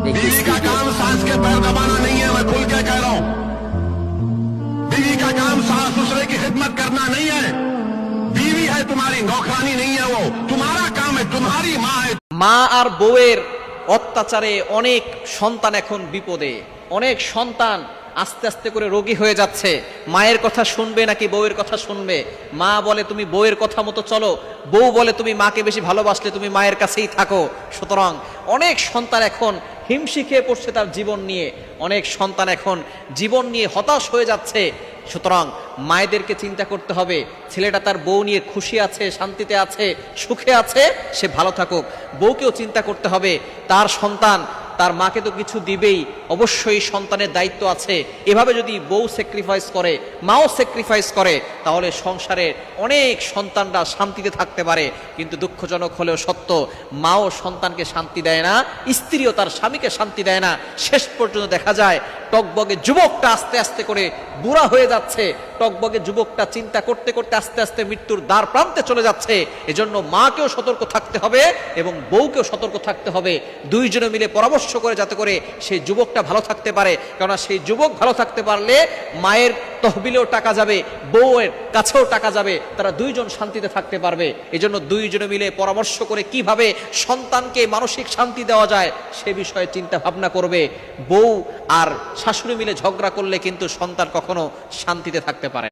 बीवी का काम सास के पैर दबाना नहीं है, मैं खुल के कह रहा हूं। बीवी का काम सास दूसरे की खिदमत करना नहीं है। बीवी है तुम्हारी, नौकरानी नहीं है, वो तुम्हारा काम है, तुम्हारी माँ है। মা আর বউয়ের অত্যাচারে অনেক সন্তান এখন বিপদে, অনেক সন্তান আস্তে আস্তে করে রোগী হয়ে যাচ্ছে। মায়ের কথা শুনবে নাকি বউয়ের কথা শুনবে? মা বলে তুমি বউয়ের কথা মতো চলো, বউ বলে তুমি মাকে বেশি ভালোবাসলে তুমি মায়ের কাছেই থাকো। সুতরাং অনেক সন্তান এখন হিমশি খেয়ে পড়ছে তার জীবন নিয়ে, অনেক সন্তান এখন জীবন নিয়ে হতাশ হয়ে যাচ্ছে। সুতরাং মায়েদেরকে চিন্তা করতে হবে, ছেলেটা তার বউ নিয়ে খুশি আছে, শান্তিতে আছে, সুখে আছে, সে ভালো থাকুক। বউকেও চিন্তা করতে হবে, তার সন্তান তার মাকে তো কিছু দিবেই, অবশ্যই সন্তানের দায়িত্ব আছে। এভাবে যদি বউ স্যাক্রিফাইস করে, মাও স্যাক্রিফাইস করে, তাহলে সংসারের অনেক সন্তানরা শান্তিতে থাকতে পারে। কিন্তু দুঃখজনক হলেও সত্য, মাও সন্তানকে শান্তি দেয় না, স্ত্রীও তার স্বামীকে শান্তি দেয় না। শেষ পর্যন্ত দেখা যায় টকবগে যুবকটা আস্তে আস্তে করে বুড়া হয়ে যাচ্ছে, টকবগে যুবকটা চিন্তা করতে করতে আস্তে আস্তে মৃত্যুর দ্বার প্রান্তে চলে যাচ্ছে। এজন্য মাকেও সতর্ক থাকতে হবে এবং বউকেও সতর্ক থাকতে হবে, দুইজনে মিলে পরামর্শ করে যাতে করে সেই যুবকটা ভালো থাকতে পারে। কেননা সেই যুবক ভালো থাকতে পারলে মায়ের তহবিলেও টাকা যাবে, বউয়ের কাছেও টাকা যাবে, তারা দুইজন শান্তিতে থাকতে পারবে। এজন্য দুইজনে মিলে পরামর্শ করে কিভাবে সন্তানকে মানসিক শান্তি দেওয়া যায় সে বিষয়ে চিন্তা ভাবনা করবে। বউ আর শাশুড়ি মিলে ঝগড়া করলে কিন্তু সন্তান কখনো শান্তিতে থাকতে পারে।